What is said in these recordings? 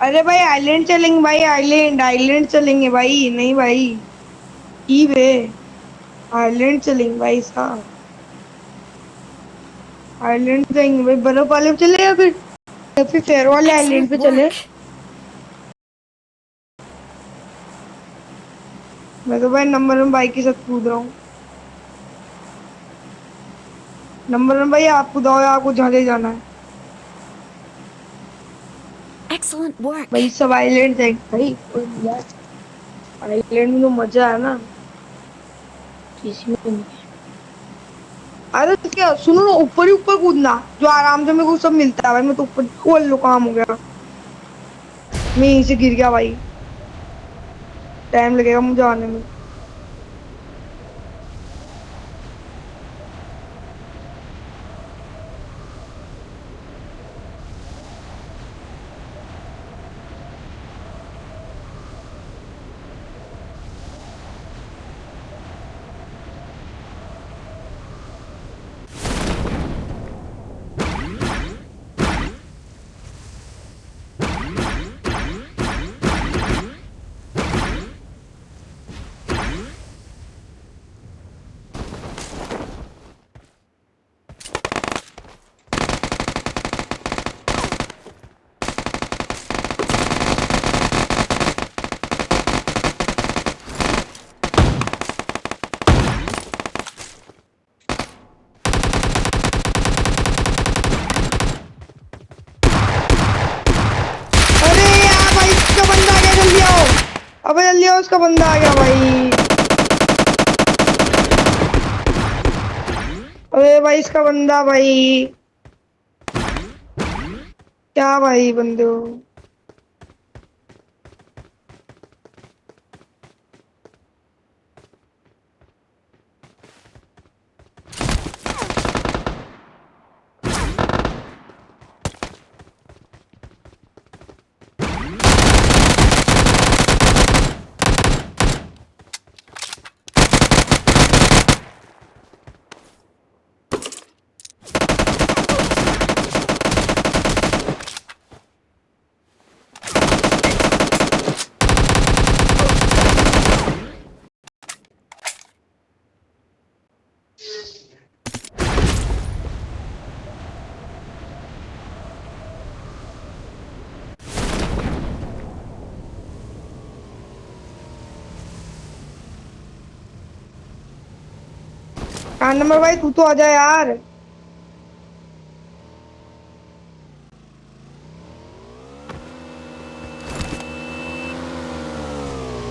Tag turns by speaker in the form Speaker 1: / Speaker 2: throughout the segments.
Speaker 1: अरे भाई आइलैंड चलेंगे भाई, आइलैंड आइलैंड चलेंगे भाई, नहीं भाई। की वे आइलैंड चलेंगे भाई साहब। आइलैंड जाएंगे भाई, बर्फ वाले पे चले या फिर फेयर वाले आइलैंड
Speaker 2: Excellent
Speaker 1: पे चले।
Speaker 2: work.
Speaker 1: मैं तो भाई नंबर वन बाइक के साथ कूद रहा हूँ। नंबर वन भाई आप खुद आओ, आपको जहाँ ले जाना है।
Speaker 2: Excellent work.
Speaker 1: भाई सब आइलैंड जाएंगे भाई, कोई मजा है। आइलैंड में तो मजा है ना, किसी में नहीं है। अरे तो क्या सुनो ना, ऊपर ही ऊपर कूदना जो आराम से मेरे को सब मिलता है भाई। मैं तो ऊपर खोल लो, काम हो गया। मैं यहीं से गिर गया भाई, टाइम लगेगा मुझे आने में। अरे यार भाई, उसका बंदा आ गया, जल्दी आओ। अबे जल्दी आओ, उसका बंदा आ गया भाई। अबे भाई इसका बंदा भाई। क्या भाई बंदे हो। कान नंबर भाई, तू तो आ जा यार।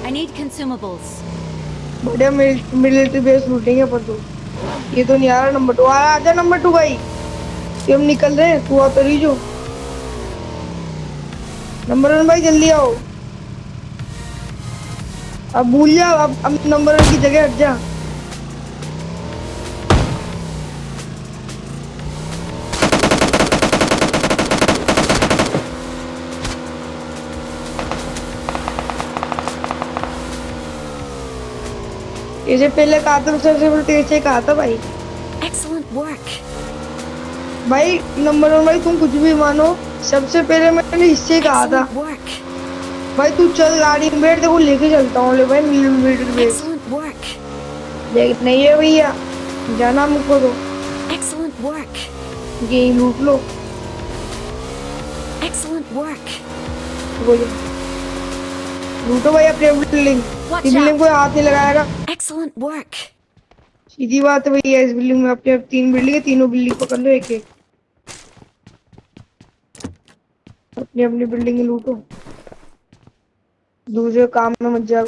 Speaker 2: I need consumables.
Speaker 1: बढ़िया मिलिट्री बेस लूटेंगे अपन तो। ये तो नहीं आ रहा नंबर टू, आ जा नंबर टू भाई। ये हम निकल रहे हैं, तू आ तो रही जो। नंबर वन भाई जल्दी आओ। अब भूल जा, अब नंबर वन की जगह हट जा। इसे पहले कहा था, सबसे पहले तेरे से कहा था भाई।
Speaker 2: Excellent work.
Speaker 1: भाई नंबर वन भाई, तुम कुछ भी मानो, सबसे पहले मैंने इससे कहा था।
Speaker 2: Excellent work.
Speaker 1: भाई तू चल गाड़ी में बैठ, देखो लेके चलता हूँ ले भाई मिलिट्री बेस।
Speaker 2: Excellent work.
Speaker 1: लेकिन नहीं है भैया, जाना मुझको तो।
Speaker 2: Excellent work.
Speaker 1: यही लूट लो।
Speaker 2: Excellent work.
Speaker 1: बोलो, लूटो भाई अपनी बिल्डिंग।
Speaker 2: Watch
Speaker 1: इस बिल्डिंग को
Speaker 2: out.
Speaker 1: हाथ नहीं लगाएगा।
Speaker 2: Excellent work.
Speaker 1: सीधी बात है भैया, इस बिल्डिंग में अपने तीन बिल्डिंग है, तीनों बिल्डिंग पकड़ लो एक एक। अपनी अपनी बिल्डिंग लूटो, दूसरे काम में मत जाओ।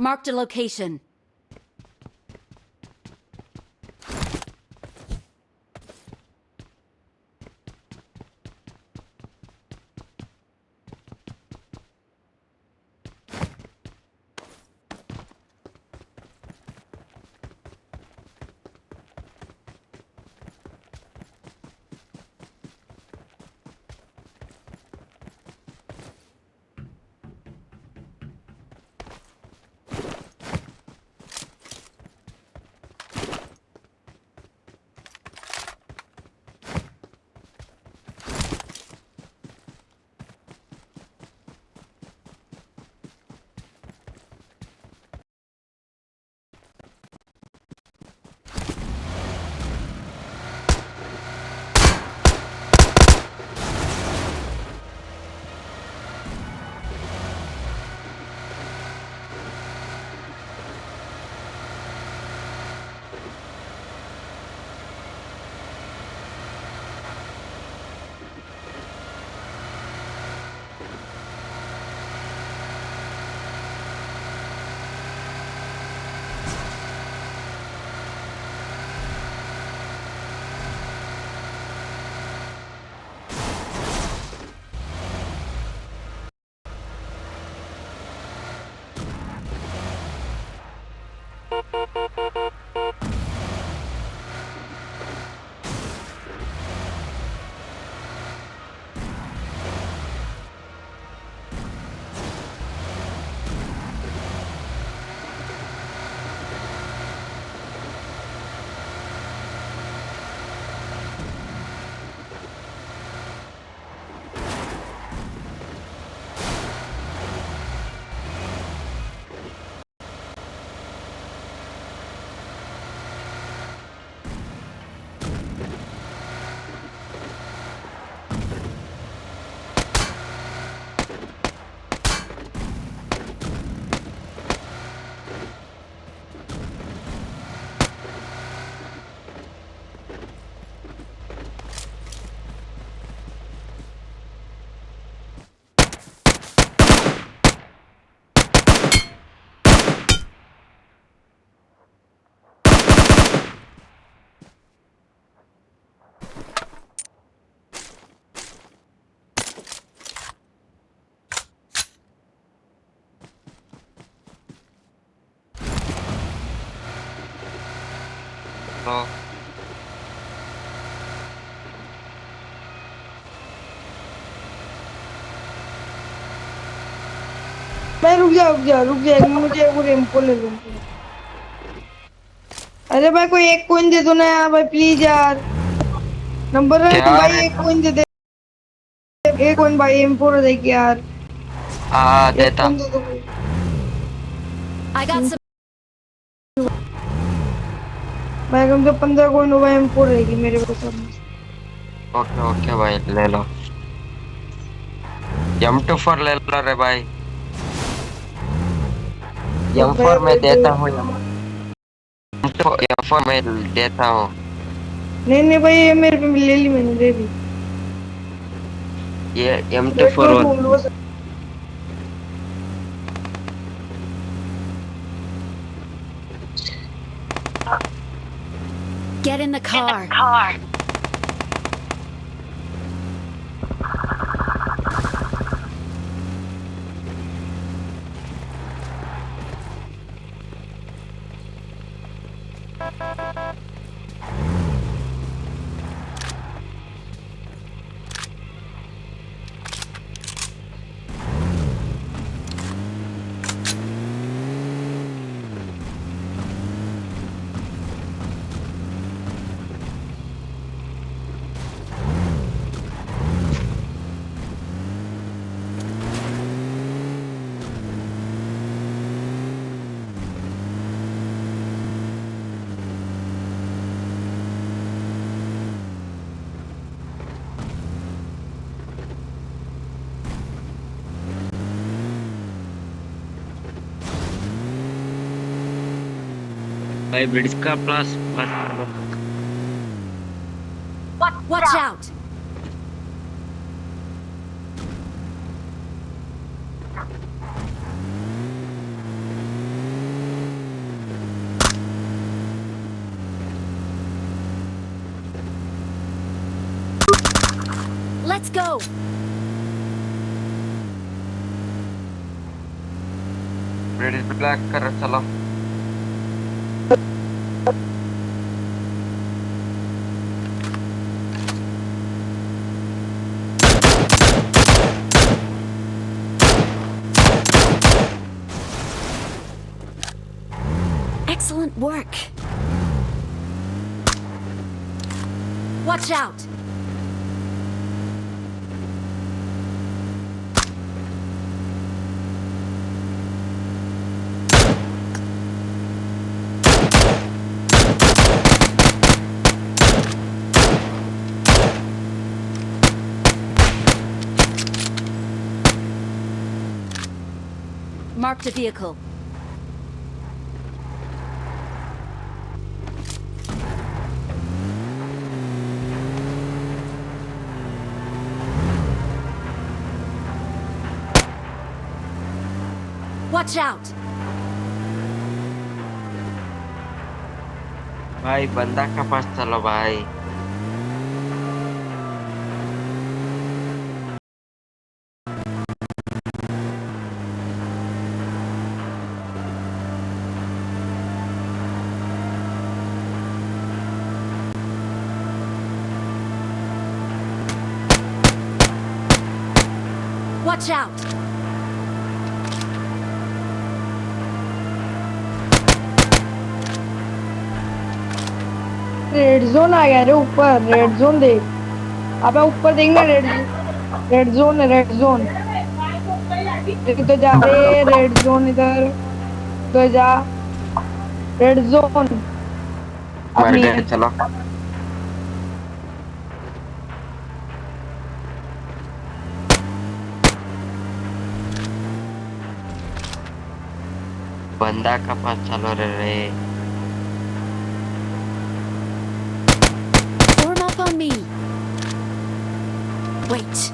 Speaker 2: Marked a location.
Speaker 3: हाँ
Speaker 1: मैं रुक जा मुझे वो रेमपो ले लूंगा। अरे भाई कोई एक कोइन दे दो ना यार भाई प्लीज यार। नंबर वन
Speaker 3: क्या
Speaker 1: भाई
Speaker 3: रे?
Speaker 1: एक कोइन दे दे। एक कोइन भाई एम4 दे के यार।
Speaker 3: हाँ
Speaker 1: एक
Speaker 3: देता।
Speaker 1: कोइन दे दो भाई।
Speaker 2: I got some.
Speaker 1: भाई कम से 15 कोइन होगा एम4 रहेगी मेरे पास अब।
Speaker 3: ओके ओके भाई ले लो। M24 ले लो रे भाई।
Speaker 1: तो भाई
Speaker 3: M4 में देता हूँ। M4 में देता हूँ।
Speaker 1: नहीं भाई ये मेरे पे ले ली मैंने दे दी।
Speaker 3: ये
Speaker 1: वेट
Speaker 3: M24
Speaker 1: करो
Speaker 3: और
Speaker 1: तुम लोग।
Speaker 2: Get in the car.
Speaker 3: भाई ब्रिज का plus
Speaker 2: Watch out. Let's go.
Speaker 3: British black कर चलो.
Speaker 2: Excellent work. Watch out. Marked a vehicle. Watch out!
Speaker 3: भाई बंदा के पास चलो भाई.
Speaker 2: Watch out!
Speaker 1: रेड जोन आ गया रे ऊपर. रेड जोन देख. अबे ऊपर देखना. रेड जोन है. Red zone. तो जा रे. रेड जोन इधर तो जा. रेड जोन
Speaker 3: मर
Speaker 1: अपनी
Speaker 3: गए चलो. बंदा के पास चलो रे.
Speaker 2: Form up on me. Wait.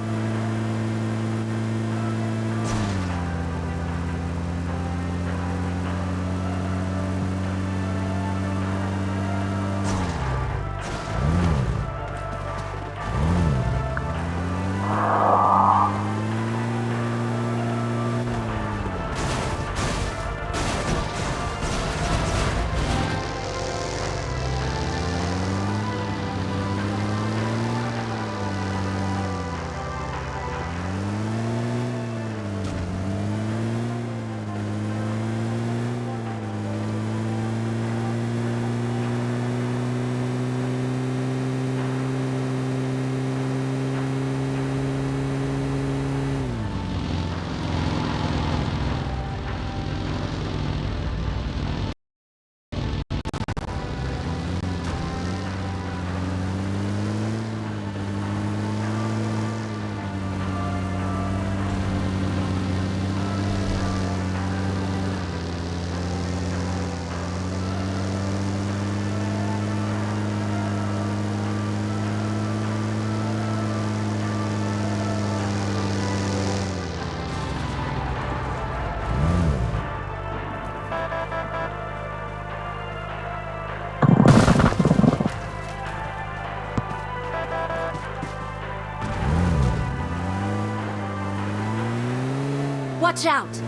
Speaker 2: Watch out!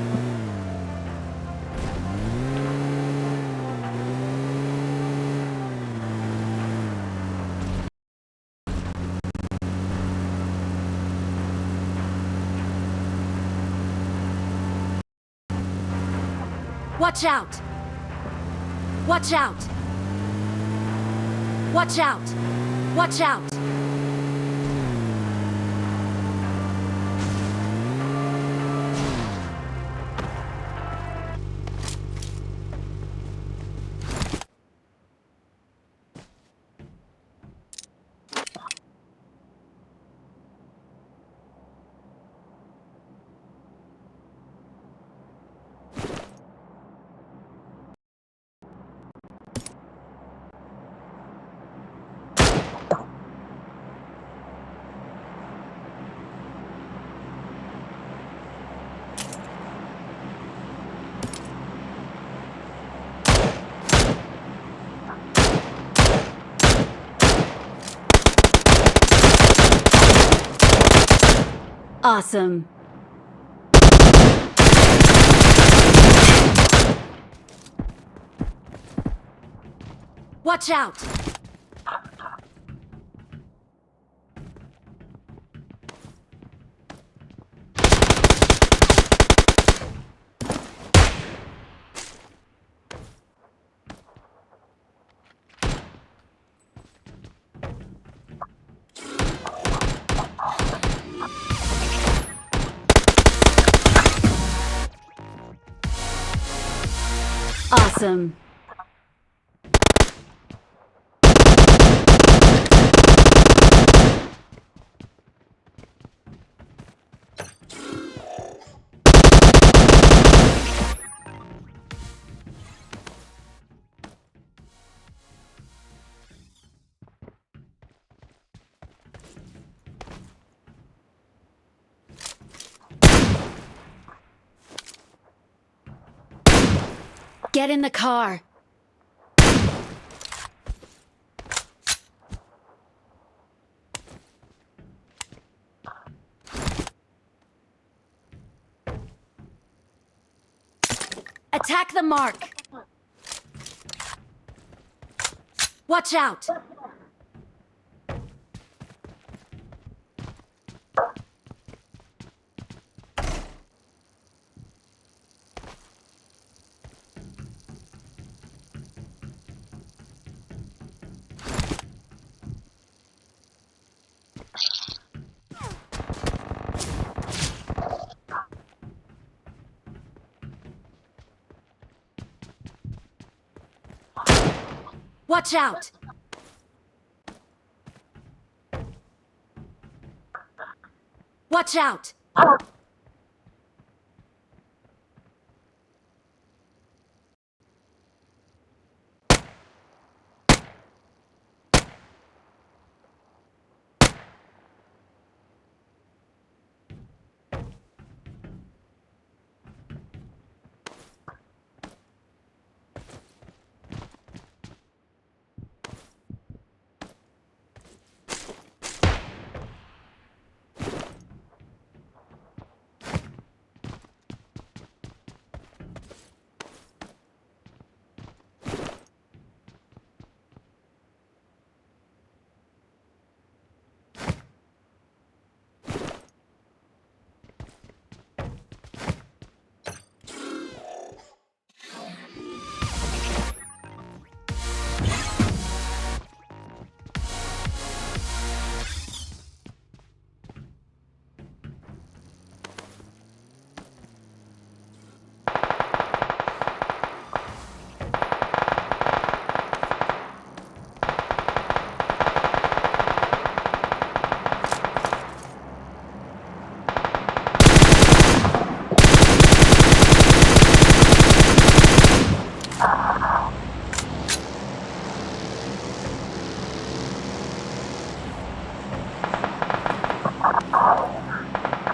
Speaker 2: Watch out! Watch out! Watch out! Watch out! Awesome. Watch out! Awesome. Get in the car. Attack the mark. Watch out. Watch out. Watch out.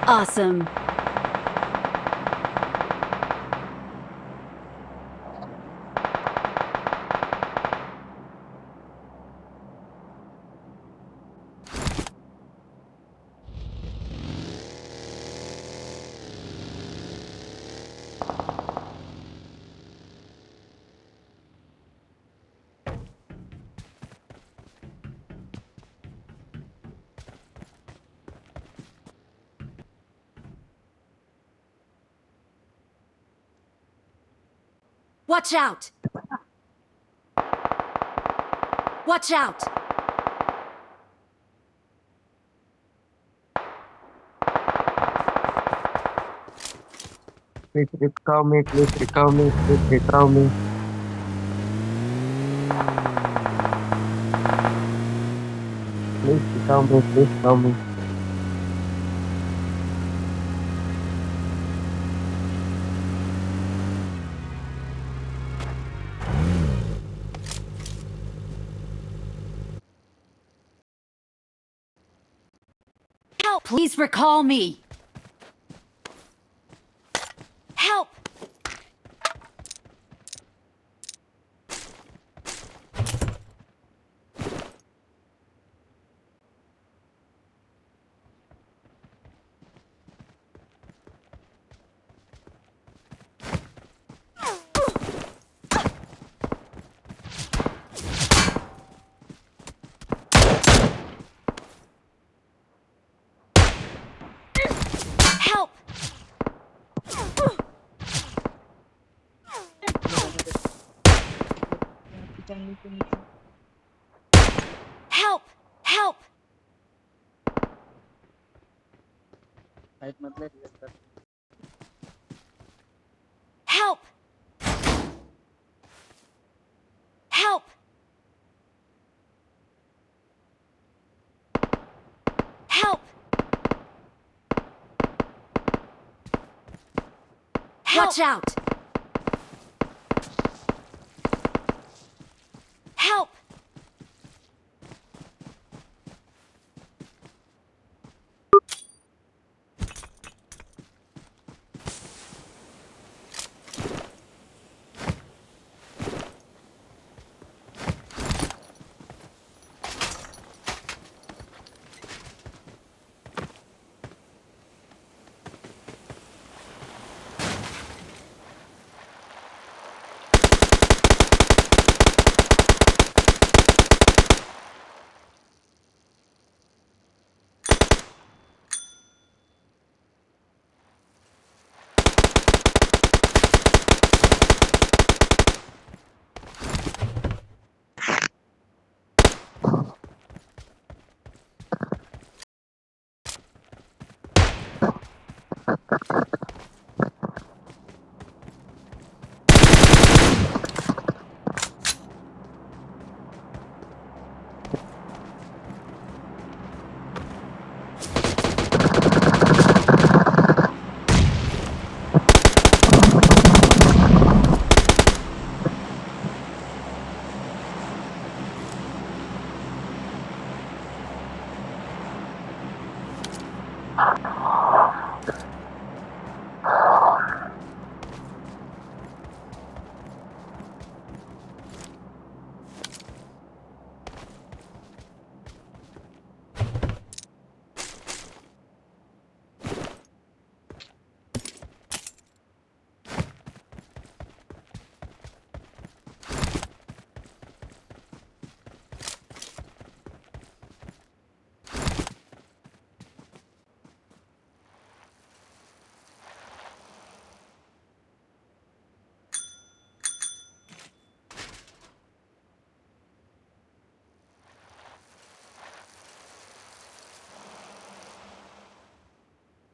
Speaker 2: Awesome. Watch out! Watch out!
Speaker 3: Please recover me, please recover me, please recover me. Please recover me, please recover me.
Speaker 2: Help! Please recall me. Help!
Speaker 1: नीचे नीचे।
Speaker 2: Help! Help!
Speaker 4: Fight मतलब real कर।
Speaker 2: Help! Help! Help! Watch out! Help!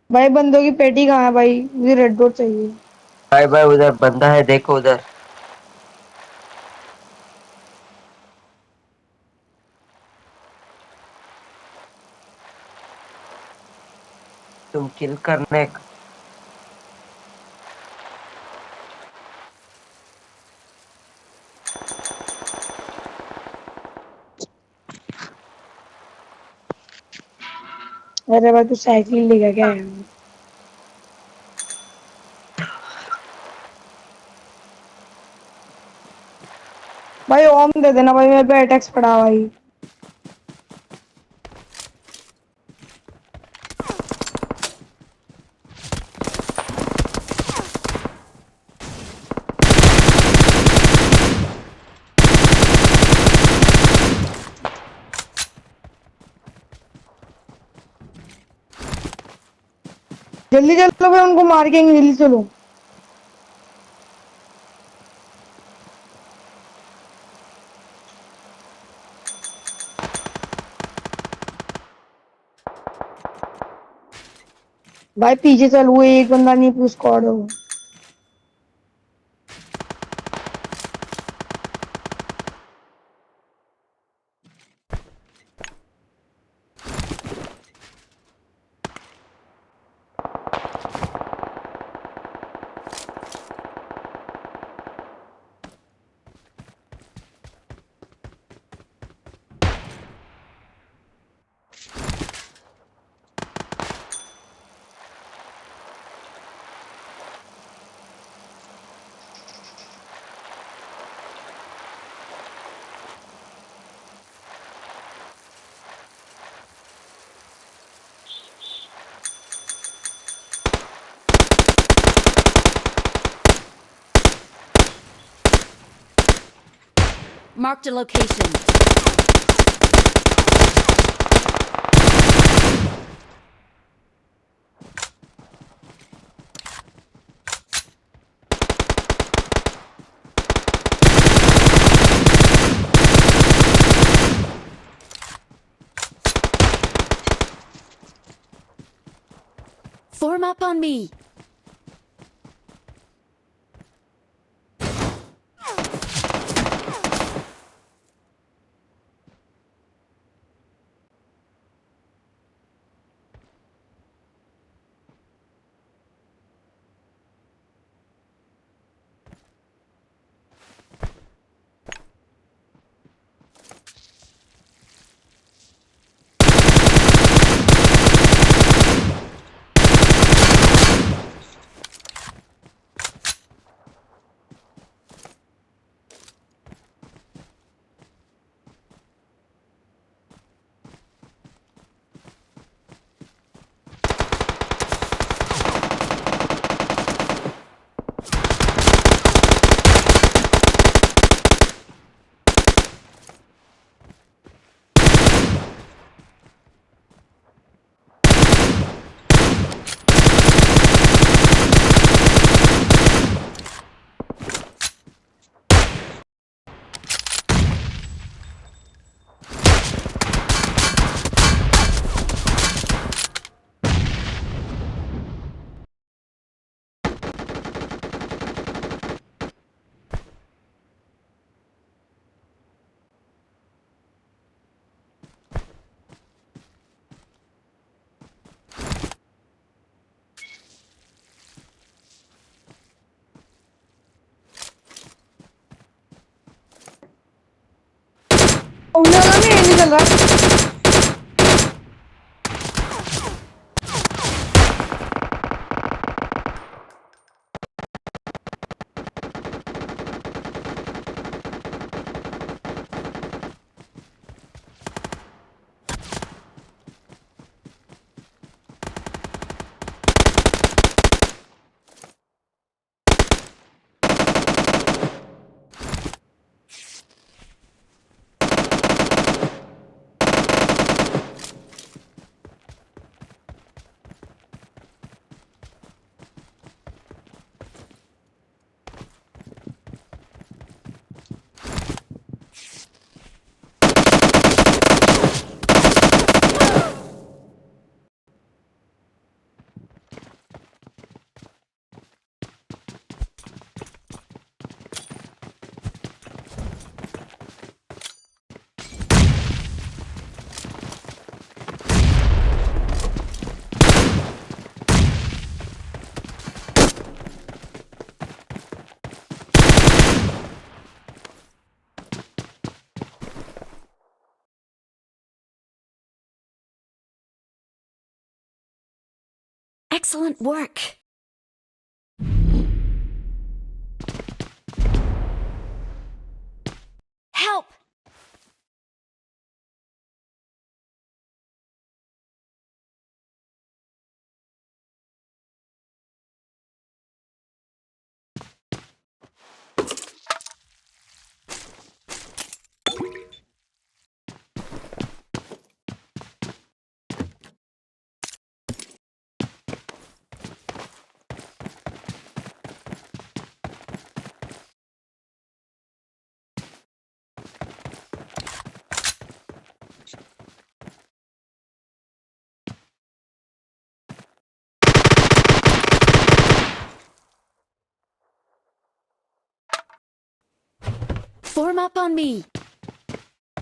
Speaker 1: भाई बंदों की पेटी कहाँ है भाई? मुझे रेड डॉट चाहिए।
Speaker 3: भाई भाई उधर बंदा है, देखो उधर। तुम किल करने
Speaker 1: अरे भाई तू साइकिल लेगा क्या यार? भाई ओम दे देना भाई, मेरे पे अटैक्स पड़ा भाई। जल्दी चलो भाई, उनको मार के जल्दी चलो। भाई पीछे चल, वो एक बंदा नहीं पूछ स्क्वाड हो।
Speaker 2: Marked a location. Form up on me.
Speaker 1: Oynayalım ya yeni kadar.
Speaker 2: Excellent work. Help! Form up on me.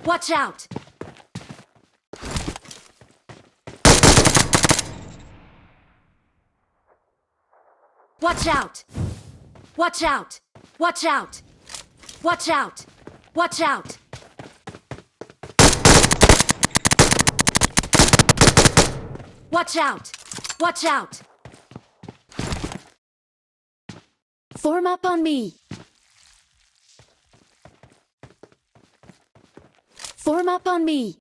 Speaker 2: Watch out! Watch out! Watch out! Watch out! Watch out! Watch out! Watch out! Watch out! Form up on me. Form up on me.